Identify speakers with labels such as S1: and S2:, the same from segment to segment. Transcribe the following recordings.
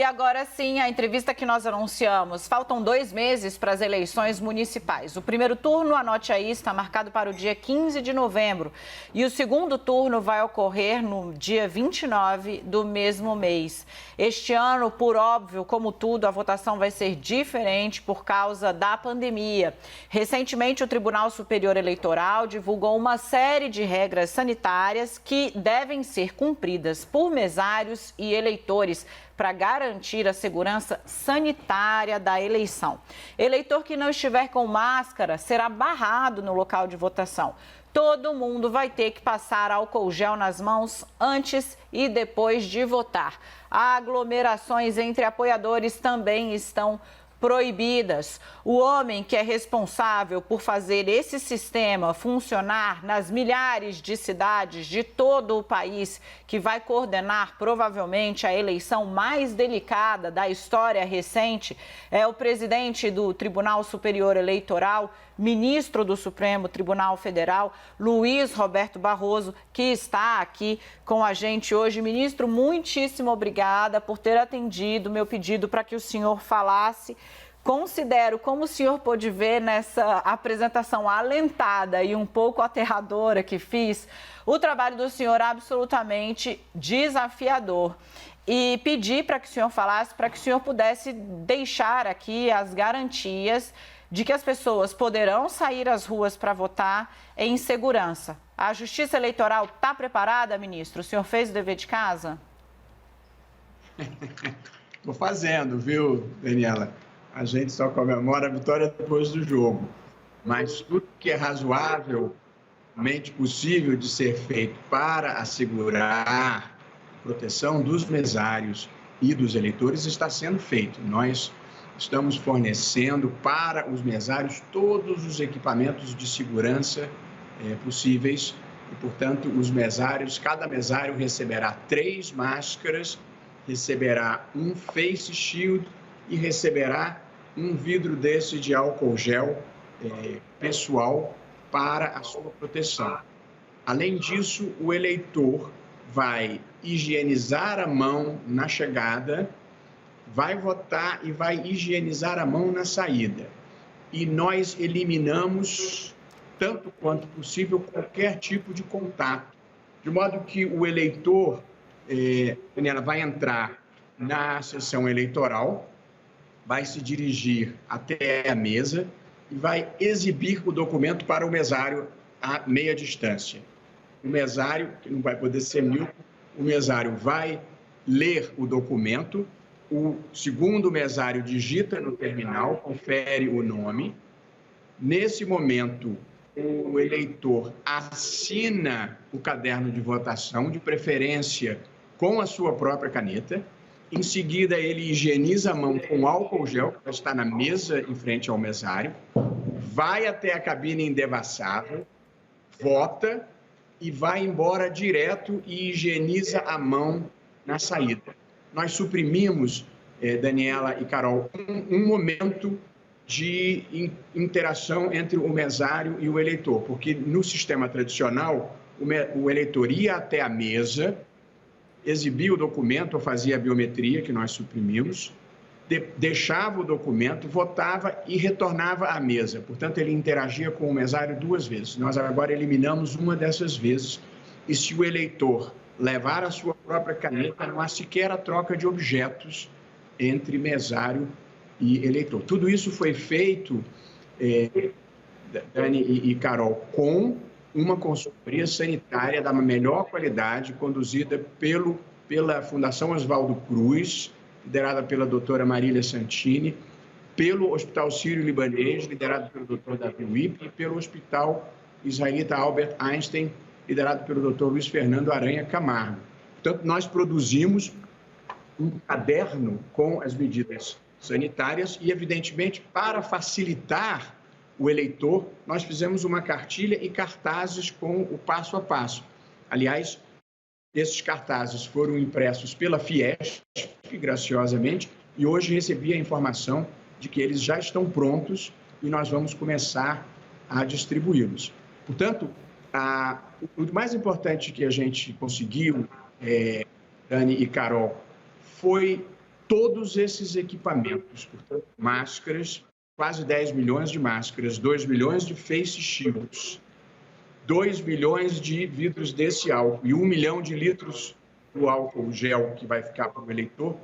S1: e agora sim, a entrevista que nós anunciamos. Faltam 2 meses para as eleições municipais. O primeiro turno, anote aí, está marcado para o dia 15 de novembro. E o segundo turno vai ocorrer no dia 29 do mesmo mês. Este ano, por óbvio, como tudo, a votação vai ser diferente por causa da pandemia. Recentemente, o Tribunal Superior Eleitoral divulgou uma série de regras sanitárias que devem ser cumpridas por mesários e eleitores para garantir a segurança sanitária da eleição. Eleitor que não estiver com máscara será barrado no local de votação. Todo mundo vai ter que passar álcool gel nas mãos antes e depois de votar. Aglomerações entre apoiadores também estão proibidas. O homem que é responsável por fazer esse sistema funcionar nas milhares de cidades de todo o país, que vai coordenar provavelmente a eleição mais delicada da história recente, é o presidente do Tribunal Superior Eleitoral, ministro do Supremo Tribunal Federal, Luiz Roberto Barroso, que está aqui com a gente hoje. Ministro, muitíssimo obrigada por ter atendido meu pedido para que o senhor falasse. Considero, como o senhor pôde ver nessa apresentação alentada e um pouco aterradora que fiz, o trabalho do senhor absolutamente desafiador. E pedi para que o senhor falasse, para que o senhor pudesse deixar aqui as garantias de que as pessoas poderão sair às ruas para votar em segurança. A Justiça Eleitoral está preparada, ministro? O senhor fez o dever de casa?
S2: Estou fazendo, viu, Daniela? A gente só comemora a vitória depois do jogo. Mas tudo que é razoavelmente possível de ser feito para assegurar a proteção dos mesários e dos eleitores está sendo feito. Nós estamos fornecendo para os mesários todos os equipamentos de segurança possíveis e, portanto, os mesários, cada mesário receberá 3 máscaras, receberá um face shield e receberá um vidro desse de álcool gel pessoal para a sua proteção. Além disso, o eleitor vai higienizar a mão na chegada, vai votar e vai higienizar a mão na saída. E nós eliminamos, tanto quanto possível, qualquer tipo de contato. De modo que o eleitor vai entrar na sessão eleitoral, vai se dirigir até a mesa e vai exibir o documento para o mesário a meia distância. O mesário, que não vai poder ser míope, o mesário vai ler o documento, o segundo mesário digita no terminal, confere o nome. Nesse momento, o eleitor assina o caderno de votação, de preferência com a sua própria caneta. Em seguida, ele higieniza a mão com álcool gel, que está na mesa em frente ao mesário, vai até a cabine indevassável, vota e vai embora direto e higieniza a mão na saída. Nós suprimimos, Daniela e Carol, um momento de interação entre o mesário e o eleitor, porque no sistema tradicional, o eleitor ia até a mesa, exibia o documento ou fazia a biometria, que nós suprimimos, deixava o documento, votava e retornava à mesa. Portanto, ele interagia com o mesário 2 vezes. Nós agora eliminamos uma dessas vezes. E se o eleitor levar a sua própria caneta, não há sequer a troca de objetos entre mesário e eleitor. Tudo isso foi feito, Dani e Carol, com uma consultoria sanitária da melhor qualidade, conduzida pela Fundação Oswaldo Cruz, liderada pela doutora Marília Santini, pelo Hospital Sírio-Libanês, liderado pelo doutor Davi Wip, e pelo Hospital Israelita Albert Einstein, liderado pelo doutor Luiz Fernando Aranha Camargo. Portanto, nós produzimos um caderno com as medidas sanitárias e, evidentemente, para facilitar o eleitor, nós fizemos uma cartilha e cartazes com o passo a passo. Aliás, esses cartazes foram impressos pela Fiesp, graciosamente, e hoje recebi a informação de que eles já estão prontos e nós vamos começar a distribuí-los. Portanto, o mais importante que a gente conseguiu, Dani e Carol, foi todos esses equipamentos, portanto, máscaras, quase 10 milhões de máscaras, 2 milhões de face shields, 2 milhões de vidros desse álcool e 1 milhão de litros do álcool gel que vai ficar para o eleitor,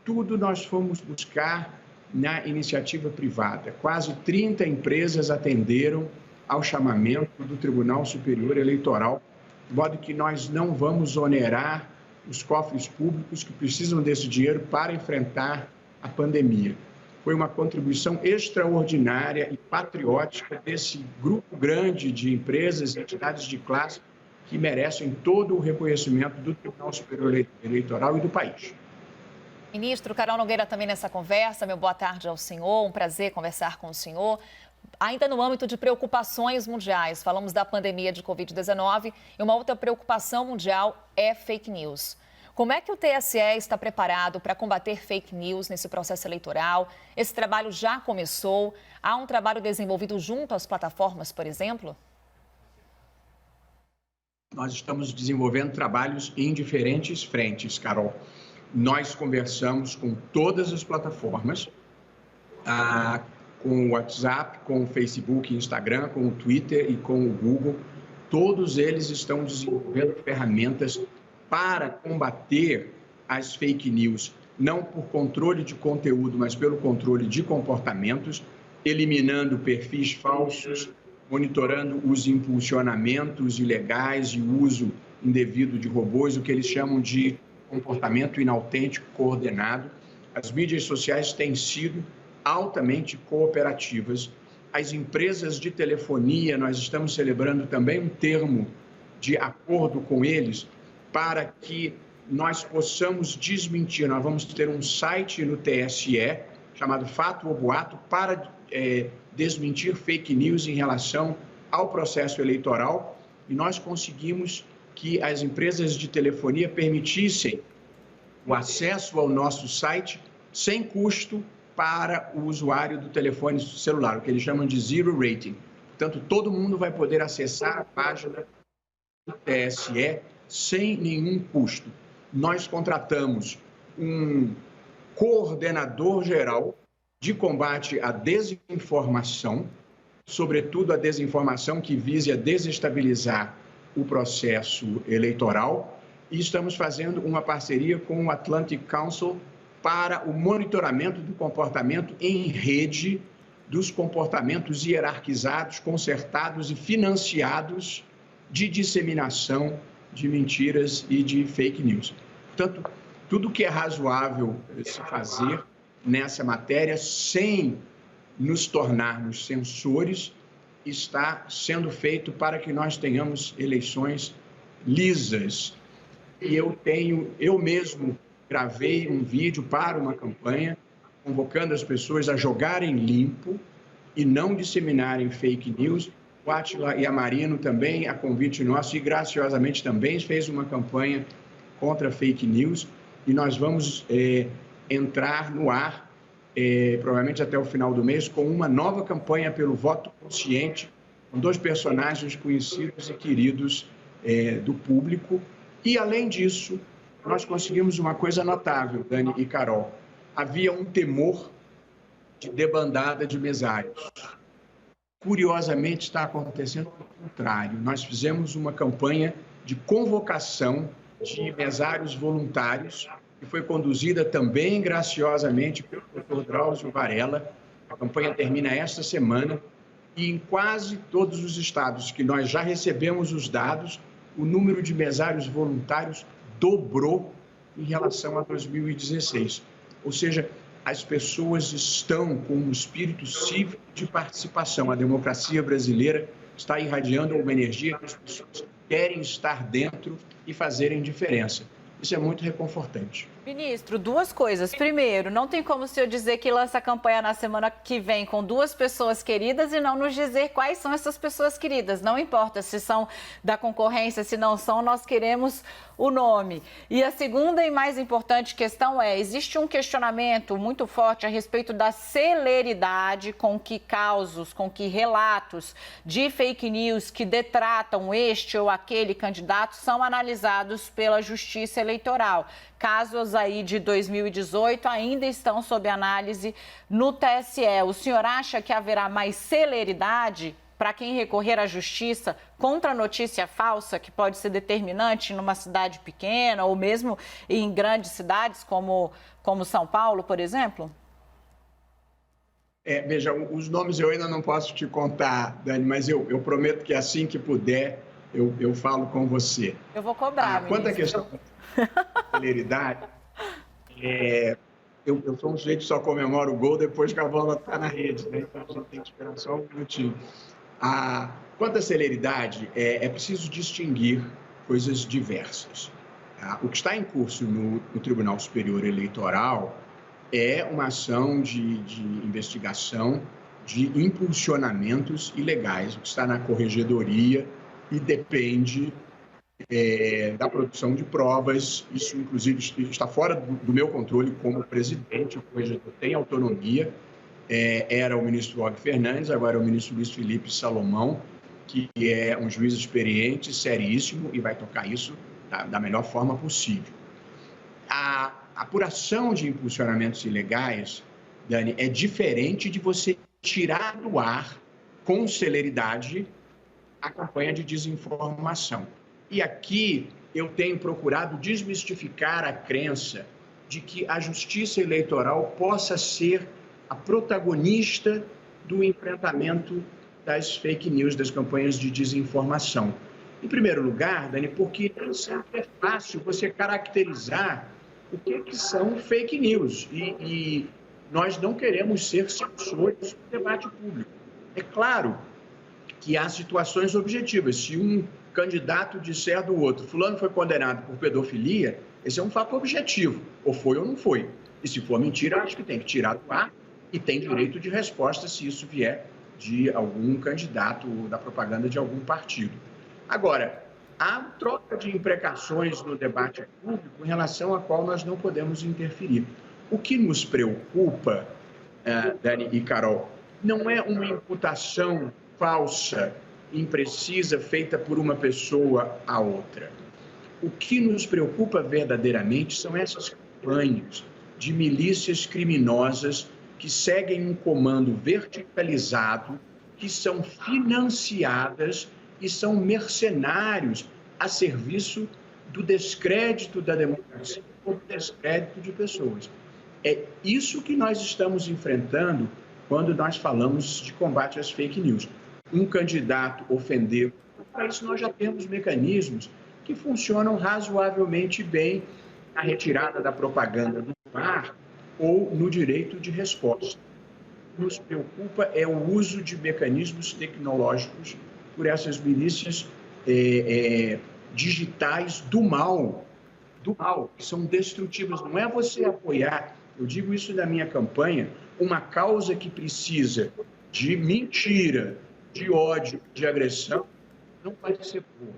S2: tudo nós fomos buscar na iniciativa privada. Quase 30 empresas atenderam ao chamamento do Tribunal Superior Eleitoral, de modo que nós não vamos onerar os cofres públicos que precisam desse dinheiro para enfrentar a pandemia. Foi uma contribuição extraordinária e patriótica desse grupo grande de empresas e entidades de classe que merecem todo o reconhecimento do Tribunal Superior Eleitoral e do país.
S3: Ministro, Carol Nogueira também nessa conversa. Meu boa tarde ao senhor, um prazer conversar com o senhor. Ainda no âmbito de preocupações mundiais, falamos da pandemia de Covid-19 e uma outra preocupação mundial é fake news. Como é que o TSE está preparado para combater fake news nesse processo eleitoral? Esse trabalho já começou? Há um trabalho desenvolvido junto às plataformas, por exemplo?
S2: Nós estamos desenvolvendo trabalhos em diferentes frentes, Carol. Nós conversamos com todas as plataformas, com o WhatsApp, com o Facebook, Instagram, com o Twitter e com o Google. Todos eles estão desenvolvendo ferramentas para combater as fake news, não por controle de conteúdo, mas pelo controle de comportamentos, eliminando perfis falsos, monitorando os impulsionamentos ilegais e o uso indevido de robôs, o que eles chamam de comportamento inautêntico coordenado. As mídias sociais têm sido altamente cooperativas. As empresas de telefonia, nós estamos celebrando também um termo de acordo com eles para que nós possamos desmentir. Nós vamos ter um site no TSE chamado Fato ou Boato para desmentir fake news em relação ao processo eleitoral, e nós conseguimos que as empresas de telefonia permitissem o acesso ao nosso site sem custo para o usuário do telefone celular, o que eles chamam de zero rating. Portanto, todo mundo vai poder acessar a página do TSE sem nenhum custo. Nós contratamos um coordenador geral de combate à desinformação, sobretudo a desinformação que vise a desestabilizar o processo eleitoral, e estamos fazendo uma parceria com o Atlantic Council para o monitoramento do comportamento em rede, dos comportamentos hierarquizados, concertados e financiados de disseminação de mentiras e de fake news. Portanto, tudo que é razoável se fazer nessa matéria, sem nos tornarmos censores, está sendo feito para que nós tenhamos eleições lisas. E eu mesmo gravei um vídeo para uma campanha convocando as pessoas a jogarem limpo e não disseminarem fake news. O Átila e a Marino também, a convite nosso, e graciosamente também fez uma campanha contra fake news, e nós vamos entrar no ar, provavelmente até o final do mês, com uma nova campanha pelo voto consciente, com 2 personagens conhecidos e queridos do público. E, além disso, nós conseguimos uma coisa notável, Dani e Carol. Havia um temor de debandada de mesários. Curiosamente, está acontecendo o contrário. Nós fizemos uma campanha de convocação de mesários voluntários, que foi conduzida também graciosamente pelo Dr. Drauzio Varela. A campanha termina esta semana, e em quase todos os estados que nós já recebemos os dados, o número de mesários voluntários dobrou em relação a 2016. Ou seja, as pessoas estão com um espírito cívico de participação. A democracia brasileira está irradiando uma energia que as pessoas querem estar dentro e fazerem diferença. Isso é muito reconfortante.
S1: Ministro, 2 coisas. Primeiro, não tem como o senhor dizer que lança a campanha na semana que vem com 2 pessoas queridas e não nos dizer quais são essas pessoas queridas. Não importa se são da concorrência, se não são, nós queremos o nome. E a segunda e mais importante questão existe um questionamento muito forte a respeito da celeridade com que causos, com que relatos de fake news que detratam este ou aquele candidato são analisados pela Justiça Eleitoral. Eleitoral. Casos aí de 2018 ainda estão sob análise no TSE. O senhor acha que haverá mais celeridade para quem recorrer à justiça contra a notícia falsa, que pode ser determinante numa cidade pequena ou mesmo em grandes cidades como São Paulo, por exemplo?
S2: Veja, os nomes eu ainda não posso te contar, Dani, mas eu prometo que assim que puder, eu falo com você.
S1: Eu vou cobrar,
S2: quanto à questão da celeridade, eu sou um sujeito que só comemora o gol depois que a bola está na rede, né? Então a gente tem que esperar só um minutinho. Quanto à celeridade, é preciso distinguir coisas diversas. O que está em curso no Tribunal Superior Eleitoral é uma ação de investigação de impulsionamentos ilegais, o que está na corregedoria e depende da produção de provas. Isso, inclusive, está fora do meu controle como presidente. O corregedor tem autonomia. Era o ministro Og Fernandes, agora é o ministro Luiz Felipe Salomão, que é um juiz experiente, seríssimo, e vai tocar isso da melhor forma possível. A apuração de impulsionamentos ilegais, Dani, é diferente de você tirar do ar com celeridade a campanha de desinformação. E aqui eu tenho procurado desmistificar a crença de que a justiça eleitoral possa ser a protagonista do enfrentamento das fake news, das campanhas de desinformação. Em primeiro lugar, Dani, porque nem sempre é fácil você caracterizar o que são fake news. E nós não queremos ser censores do debate público. É claro que há situações objetivas. Se um candidato disser do outro, fulano foi condenado por pedofilia, esse é um fato objetivo. Ou foi ou não foi. E se for mentira, acho que tem que tirar do ar e tem direito de resposta se isso vier de algum candidato da propaganda de algum partido. Agora, há troca de imprecações no debate público em relação à qual nós não podemos interferir. O que nos preocupa, Dani e Carol, não é uma imputação falsa, imprecisa, feita por uma pessoa a outra. O que nos preocupa verdadeiramente são essas campanhas de milícias criminosas que seguem um comando verticalizado, que são financiadas e são mercenários a serviço do descrédito da democracia ou do descrédito de pessoas. É isso que nós estamos enfrentando quando nós falamos de combate às fake news. Um candidato ofender, para isso nós já temos mecanismos que funcionam razoavelmente bem na retirada da propaganda do ar ou no direito de resposta. O que nos preocupa é o uso de mecanismos tecnológicos por essas milícias digitais do mal, que são destrutivas. Não é você apoiar, eu digo isso na minha campanha, uma causa que precisa de mentira, de ódio, de agressão, não pode ser boa.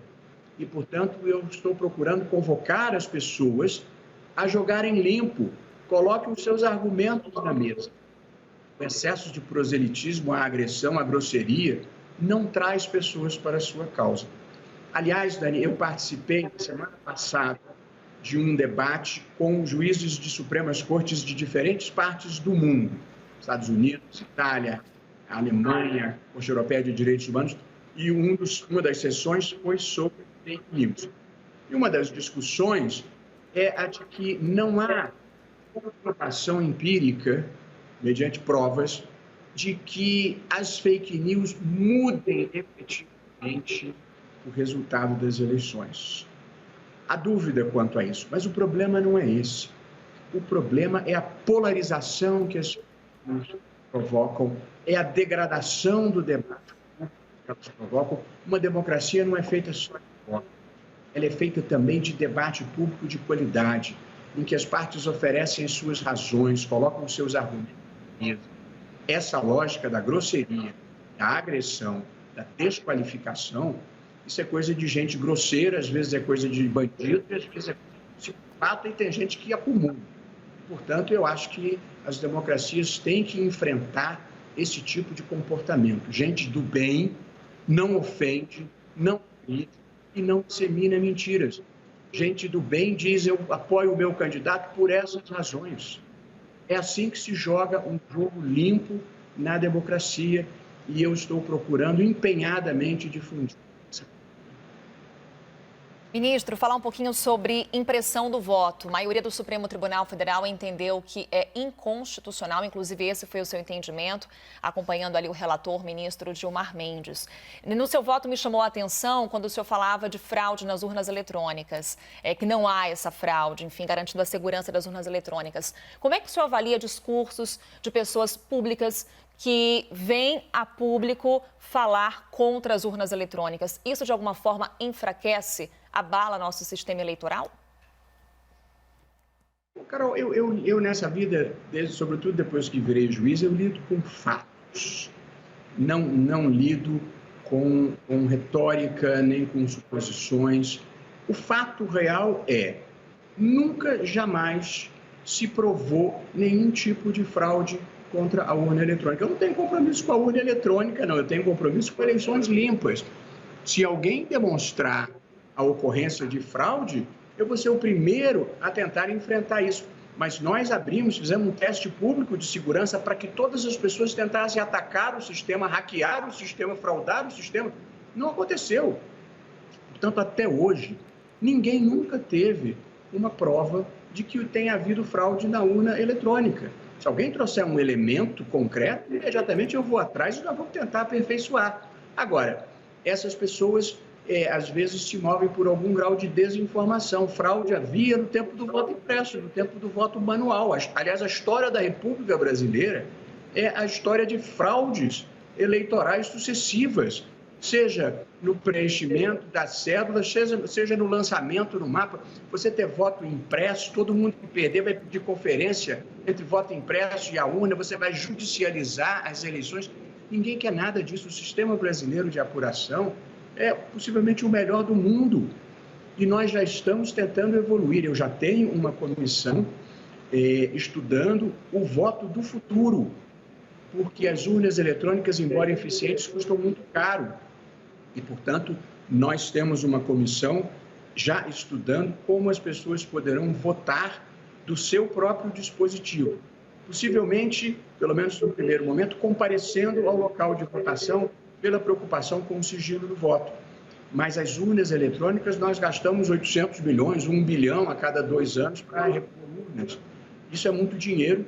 S2: E, portanto, eu estou procurando convocar as pessoas a jogarem limpo, coloquem os seus argumentos na mesa. O excesso de proselitismo, a agressão, a grosseria, não traz pessoas para a sua causa. Aliás, Dani, eu participei na semana passada de um debate com juízes de Supremas Cortes de diferentes partes do mundo, Estados Unidos, Itália, Alemanha, Corte Europeia de Direitos Humanos, e uma das sessões foi sobre fake news. E uma das discussões é a de que não há comprovação empírica, mediante provas, de que as fake news mudem efetivamente o resultado das eleições. Há dúvida quanto a isso, mas o problema não é esse. O problema é a polarização que as fake news provocam, é a degradação do debate que elas provocam. Uma democracia não é feita só de voto, ela é feita também de debate público de qualidade, em que as partes oferecem as suas razões, colocam os seus argumentos na mesa. Essa lógica da grosseria, da agressão, da desqualificação, isso é coisa de gente grosseira, às vezes é coisa de bandido, às vezes é coisa de psicopata, e tem gente que acumula. Portanto, eu acho que as democracias têm que enfrentar esse tipo de comportamento. Gente do bem não ofende, não grita e não dissemina mentiras. gente do bem diz: eu apoio o meu candidato por essas razões. É assim que se joga um jogo limpo na democracia e eu estou procurando empenhadamente difundir.
S3: Ministro, falar um pouquinho sobre impressão do voto. A maioria do Supremo Tribunal Federal entendeu que é inconstitucional, inclusive esse foi o seu entendimento, acompanhando ali o relator, ministro Gilmar Mendes. No seu voto me chamou a atenção quando o senhor falava de fraude nas urnas eletrônicas, que não há essa fraude, enfim, garantindo a segurança das urnas eletrônicas. Como é que o senhor avalia discursos de pessoas públicas que vêm a público falar contra as urnas eletrônicas? Isso, de alguma forma, enfraquece, abala nosso sistema eleitoral?
S2: Carol, eu nessa vida, sobretudo depois que virei juiz, eu lido com fatos. Não lido com retórica, nem com suposições. O fato real nunca, jamais se provou nenhum tipo de fraude contra a urna eletrônica. Eu não tenho compromisso com a urna eletrônica, não. Eu tenho compromisso com eleições limpas. Se alguém demonstrar a ocorrência de fraude, eu vou ser o primeiro a tentar enfrentar isso. Mas nós fizemos um teste público de segurança para que todas as pessoas tentassem atacar o sistema, hackear o sistema, fraudar o sistema. Não aconteceu. Portanto, até hoje, ninguém nunca teve uma prova de que tenha havido fraude na urna eletrônica. Se alguém trouxer um elemento concreto, imediatamente eu vou atrás e nós vamos tentar aperfeiçoar. Agora, essas pessoas, às vezes, se movem por algum grau de desinformação. Fraude havia no tempo do voto impresso, no tempo do voto manual. Aliás, a história da República Brasileira é a história de fraudes eleitorais sucessivas, seja no preenchimento da cédula, seja no lançamento no mapa. Você ter voto impresso, todo mundo que perder vai pedir conferência entre voto impresso e a urna, você vai judicializar as eleições. Ninguém quer nada disso. O sistema brasileiro de apuração é possivelmente o melhor do mundo e nós já estamos tentando evoluir. Eu já tenho uma comissão estudando o voto do futuro, porque as urnas eletrônicas, embora eficientes, custam muito caro. E, portanto, nós temos uma comissão já estudando como as pessoas poderão votar do seu próprio dispositivo. Possivelmente, pelo menos no primeiro momento, comparecendo ao local de votação pela preocupação com o sigilo do voto. Mas as urnas eletrônicas, nós gastamos 800 milhões, 1 bilhão a cada 2 anos para repor urnas. Isso é muito dinheiro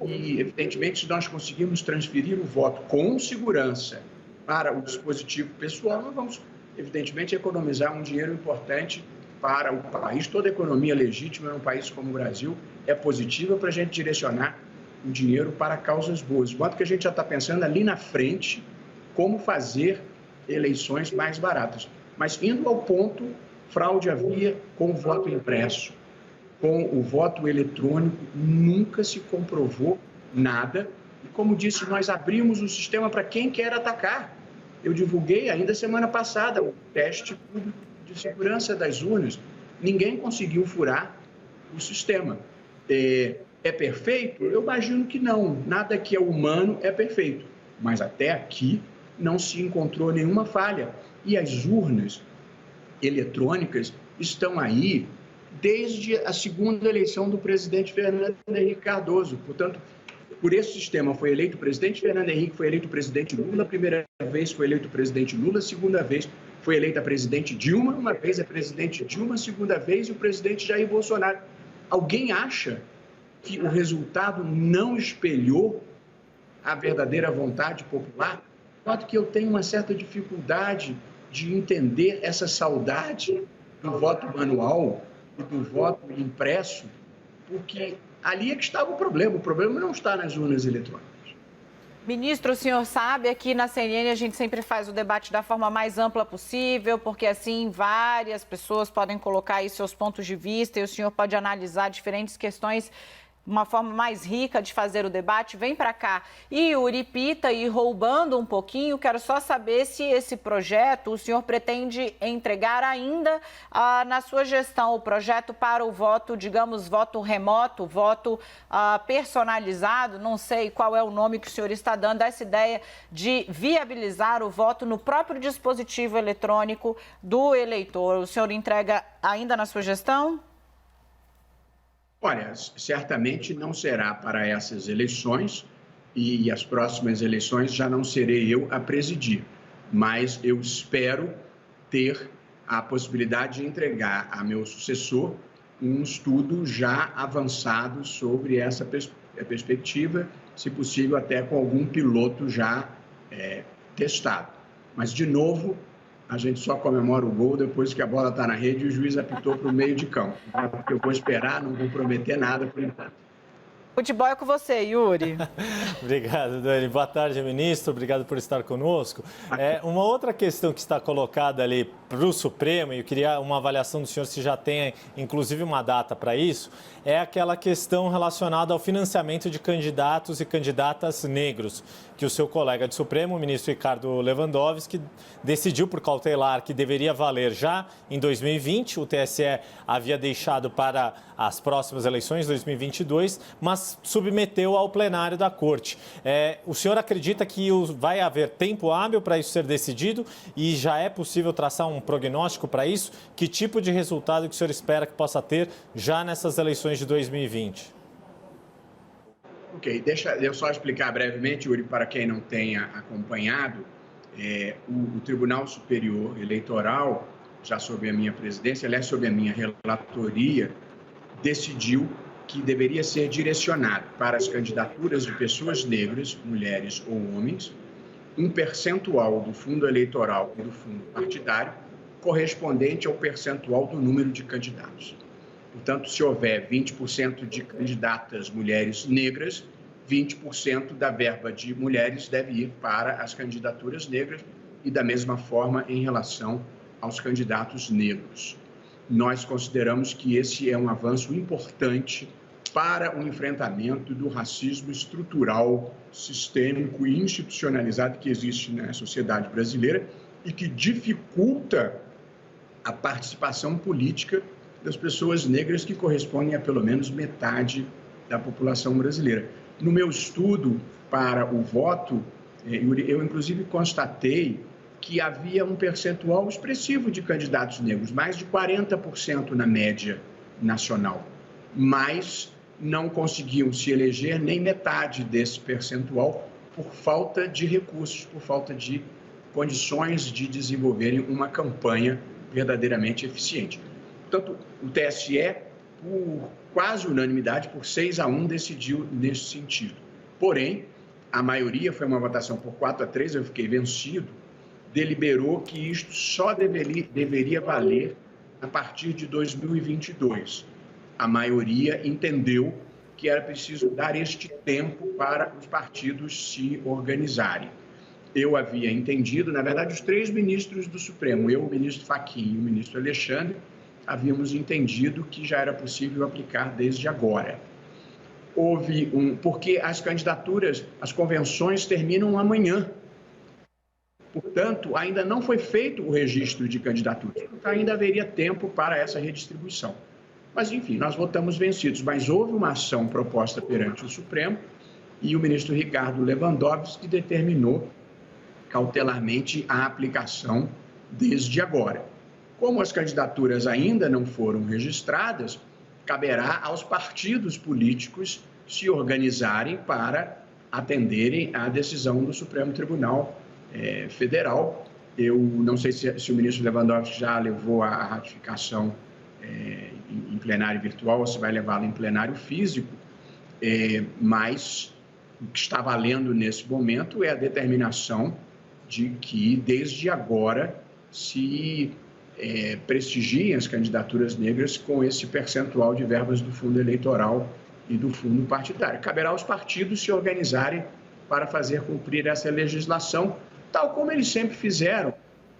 S2: e, evidentemente, se nós conseguirmos transferir o voto com segurança para o dispositivo pessoal, nós vamos, evidentemente, economizar um dinheiro importante para o país. Toda economia legítima num país como o Brasil é positiva para a gente direcionar o dinheiro para causas boas. De modo que a gente já está pensando ali na frente como fazer eleições mais baratas. Mas indo ao ponto, fraude havia com o voto impresso. Com o voto eletrônico, nunca se comprovou nada. E, como disse, nós abrimos o sistema para quem quer atacar. Eu divulguei ainda semana passada o teste público de segurança das urnas. Ninguém conseguiu furar o sistema. É perfeito? Eu imagino que não. Nada que é humano é perfeito. Mas até aqui não se encontrou nenhuma falha. E as urnas eletrônicas estão aí desde a segunda eleição do presidente Fernando Henrique Cardoso. Portanto, por esse sistema foi eleito o presidente Fernando Henrique, foi eleito o presidente Lula, a primeira vez foi eleito o presidente Lula, a segunda vez foi eleita a presidente Dilma, uma vez a presidente Dilma, a segunda vez e o presidente Jair Bolsonaro. Alguém acha que o resultado não espelhou a verdadeira vontade popular? Noto que eu tenho uma certa dificuldade de entender essa saudade do voto manual e do voto impresso, porque ali é que estava o problema não está nas urnas eletrônicas.
S1: Ministro, o senhor sabe, aqui na CNN a gente sempre faz o debate da forma mais ampla possível, porque assim várias pessoas podem colocar aí seus pontos de vista e o senhor pode analisar diferentes questões uma forma mais rica de fazer o debate. Vem para cá. E Yuri Pita, e roubando um pouquinho, quero só saber se esse projeto o senhor pretende entregar ainda na sua gestão, o projeto para o voto, digamos, voto remoto, voto personalizado, não sei qual é o nome que o senhor está dando, essa ideia de viabilizar o voto no próprio dispositivo eletrônico do eleitor. O senhor entrega ainda na sua gestão?
S2: Olha, certamente não será para essas eleições e as próximas eleições já não serei eu a presidir, mas eu espero ter a possibilidade de entregar a meu sucessor um estudo já avançado sobre essa perspectiva, se possível até com algum piloto já testado. Mas, de novo, a gente só comemora o gol depois que a bola está na rede e o juiz apitou para o meio de campo. Porque eu vou esperar, não vou prometer nada por enquanto.
S1: Futebol é com você, Yuri.
S4: Obrigado, Dani. Boa tarde, ministro. Obrigado por estar conosco. Uma outra questão que está colocada ali para o Supremo, e eu queria uma avaliação do senhor se já tem, inclusive, uma data para isso, é aquela questão relacionada ao financiamento de candidatos e candidatas negros, que o seu colega de Supremo, o ministro Ricardo Lewandowski, decidiu por cautelar que deveria valer já em 2020. O TSE havia deixado para as próximas eleições, 2022, mas submeteu ao plenário da Corte. O senhor acredita que vai haver tempo hábil para isso ser decidido e já é possível traçar um prognóstico para isso? Que tipo de resultado que o senhor espera que possa ter já nessas eleições de 2020?
S2: Ok, deixa eu só explicar brevemente, Yuri, para quem não tenha acompanhado. O Tribunal Superior Eleitoral, já sob a minha presidência, aliás, sob a minha relatoria, decidiu que deveria ser direcionado para as candidaturas de pessoas negras, mulheres ou homens, um percentual do fundo eleitoral e do fundo partidário correspondente ao percentual do número de candidatos. Portanto, se houver 20% de candidatas mulheres negras, 20% da verba de mulheres deve ir para as candidaturas negras e, da mesma forma, em relação aos candidatos negros. Nós consideramos que esse é um avanço importante para o enfrentamento do racismo estrutural, sistêmico e institucionalizado que existe na sociedade brasileira e que dificulta a participação política das pessoas negras, que correspondem a pelo menos metade da população brasileira. No meu estudo para o voto, eu inclusive constatei que havia um percentual expressivo de candidatos negros, mais de 40% na média nacional, mas não conseguiam se eleger nem metade desse percentual por falta de recursos, por falta de condições de desenvolverem uma campanha verdadeiramente eficiente. Portanto, o TSE, por quase unanimidade, por 6-1, decidiu nesse sentido. Porém, a maioria, foi uma votação por 4-3, eu fiquei vencido, deliberou que isto só deveria valer a partir de 2022. A maioria entendeu que era preciso dar este tempo para os partidos se organizarem. Eu havia entendido, na verdade, os 3 ministros do Supremo, eu, o ministro Fachin e o ministro Alexandre, havíamos entendido que já era possível aplicar desde agora. Porque as candidaturas, as convenções terminam amanhã. Portanto, ainda não foi feito o registro de candidaturas. Ainda haveria tempo para essa redistribuição. Mas, enfim, nós votamos vencidos. Mas houve uma ação proposta perante o Supremo e o ministro Ricardo Lewandowski determinou cautelarmente a aplicação desde agora. Como as candidaturas ainda não foram registradas, caberá aos partidos políticos se organizarem para atenderem à decisão do Supremo Tribunal Federal. Eu não sei se o ministro Lewandowski já levou a ratificação em plenário virtual ou se vai levá-la em plenário físico, mas o que está valendo nesse momento é a determinação de que, desde agora, se prestigiem as candidaturas negras com esse percentual de verbas do fundo eleitoral e do fundo partidário. Caberá aos partidos se organizarem para fazer cumprir essa legislação, tal como eles sempre fizeram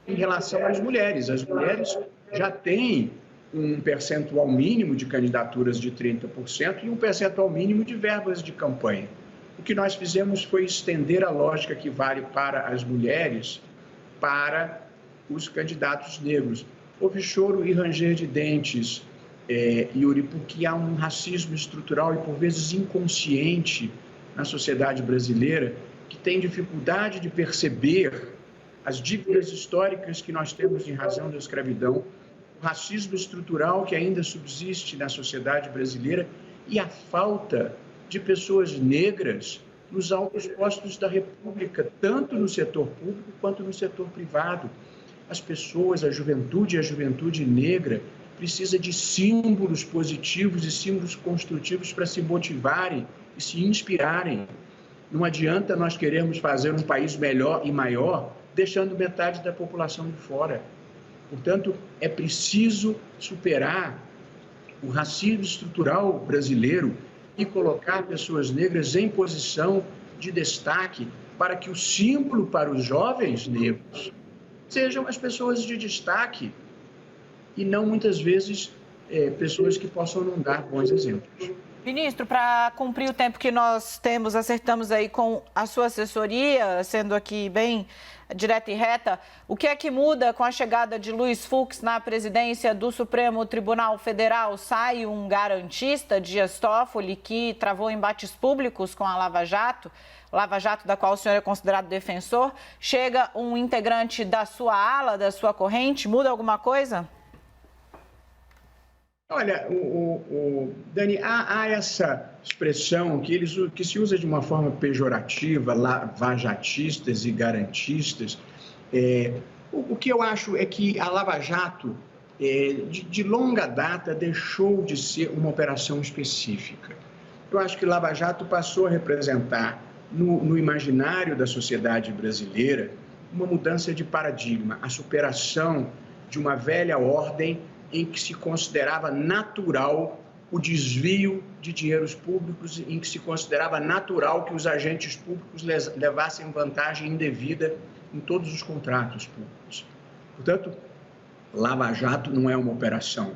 S2: em relação às mulheres. As mulheres já têm um percentual mínimo de candidaturas de 30% e um percentual mínimo de verbas de campanha. O que nós fizemos foi estender a lógica que vale para as mulheres para os candidatos negros. Houve choro e ranger de dentes, Yuri, porque há um racismo estrutural e, por vezes, inconsciente na sociedade brasileira, que tem dificuldade de perceber as dívidas históricas que nós temos em razão da escravidão, o racismo estrutural que ainda subsiste na sociedade brasileira e a falta de pessoas negras nos altos postos da República, tanto no setor público quanto no setor privado. As pessoas, a juventude negra precisa de símbolos positivos e símbolos construtivos para se motivarem e se inspirarem. Não adianta nós querermos fazer um país melhor e maior, deixando metade da população de fora. Portanto, é preciso superar o racismo estrutural brasileiro e colocar pessoas negras em posição de destaque para que o símbolo para os jovens negros sejam as pessoas de destaque e não, muitas vezes, pessoas que possam não dar bons exemplos.
S1: Ministro, para cumprir o tempo que nós temos, acertamos aí com a sua assessoria, sendo aqui bem direta e reta, o que é que muda com a chegada de Luiz Fux na presidência do Supremo Tribunal Federal? Sai um garantista, Dias Toffoli, que travou embates públicos com a Lava Jato da qual o senhor é considerado defensor. Chega um integrante da sua ala, da sua corrente, muda alguma coisa?
S2: Olha, Dani, há essa expressão que se usa de uma forma pejorativa, lavajatistas e garantistas. O que eu acho é que a Lava Jato, de longa data, deixou de ser uma operação específica. Eu acho que Lava Jato passou a representar, no imaginário da sociedade brasileira, uma mudança de paradigma, a superação de uma velha ordem em que se considerava natural o desvio de dinheiros públicos, em que se considerava natural que os agentes públicos levassem vantagem indevida em todos os contratos públicos. Portanto, Lava Jato não é uma operação,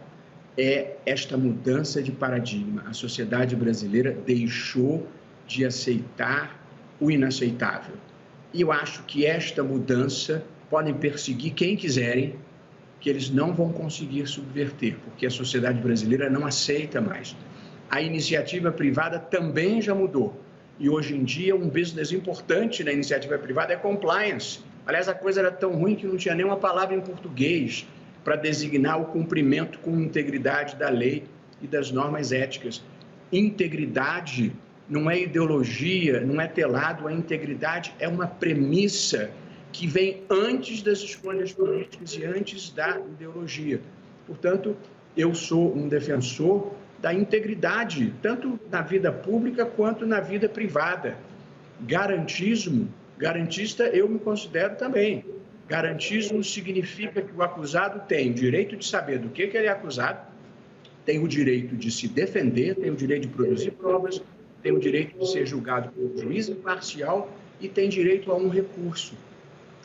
S2: é esta mudança de paradigma. A sociedade brasileira deixou de aceitar o inaceitável. E eu acho que esta mudança podem perseguir quem quiserem, que eles não vão conseguir subverter, porque a sociedade brasileira não aceita mais. A iniciativa privada também já mudou. E hoje em dia, um business importante na iniciativa privada é compliance. Aliás, a coisa era tão ruim que não tinha nenhuma palavra em português para designar o cumprimento com integridade da lei e das normas éticas. Integridade não é ideologia, não é telado, a integridade é uma premissa que vem antes das escolhas políticas e antes da ideologia. Portanto, eu sou um defensor da integridade, tanto na vida pública quanto na vida privada. Garantista eu me considero também. Garantismo significa que o acusado tem o direito de saber do que ele é acusado, tem o direito de se defender, tem o direito de produzir provas, tem o direito de ser julgado por um juiz imparcial e tem direito a um recurso.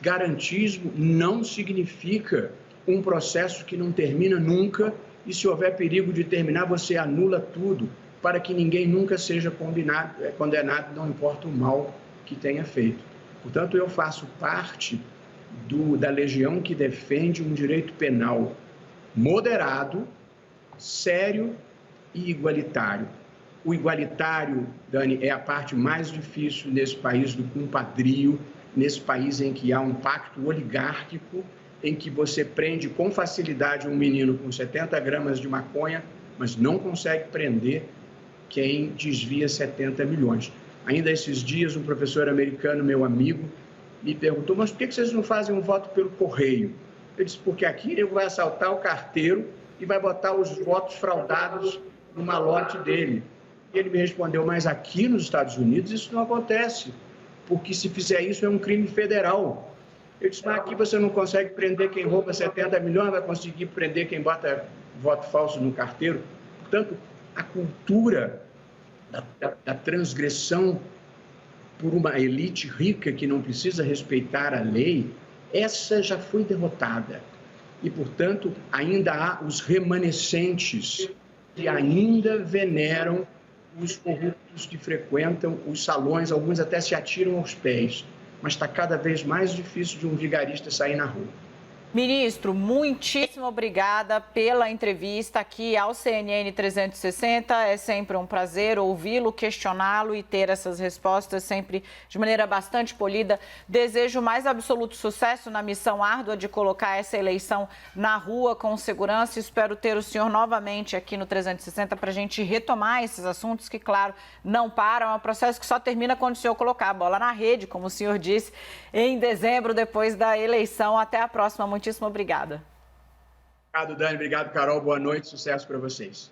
S2: Garantismo não significa um processo que não termina nunca e, se houver perigo de terminar, você anula tudo para que ninguém nunca seja condenado, não importa o mal que tenha feito. Portanto, eu faço parte da legião que defende um direito penal moderado, sério e igualitário. O igualitário, Dani, é a parte mais difícil nesse país do compadrio, nesse país em que há um pacto oligárquico, em que você prende com facilidade um menino com 70 gramas de maconha, mas não consegue prender quem desvia 70 milhões. Ainda esses dias, um professor americano, meu amigo, me perguntou, mas por que vocês não fazem um voto pelo correio? Eu disse, porque aqui ele vai assaltar o carteiro e vai botar os votos fraudados no malote dele. E ele me respondeu, mas aqui nos Estados Unidos isso não acontece, porque se fizer isso é um crime federal. Eu disse, mas aqui você não consegue prender quem rouba 70 milhões, vai conseguir prender quem bota voto falso no carteiro. Portanto, a cultura da transgressão por uma elite rica que não precisa respeitar a lei, essa já foi derrotada. e, portanto, ainda há os remanescentes que ainda veneram os corruptos que frequentam os salões, alguns até se atiram aos pés, mas está cada vez mais difícil de um vigarista sair na rua.
S1: Ministro, muitíssimo obrigada pela entrevista aqui ao CNN 360. É sempre um prazer ouvi-lo, questioná-lo e ter essas respostas sempre de maneira bastante polida. Desejo mais absoluto sucesso na missão árdua de colocar essa eleição na rua com segurança. Espero ter o senhor novamente aqui no 360 para a gente retomar esses assuntos que, claro, não param. É um processo que só termina quando o senhor colocar a bola na rede, como o senhor disse, em dezembro, depois da eleição. Até a próxima. Muitíssimo obrigada.
S2: Obrigado, Dani. Obrigado, Carol. Boa noite. Sucesso para vocês.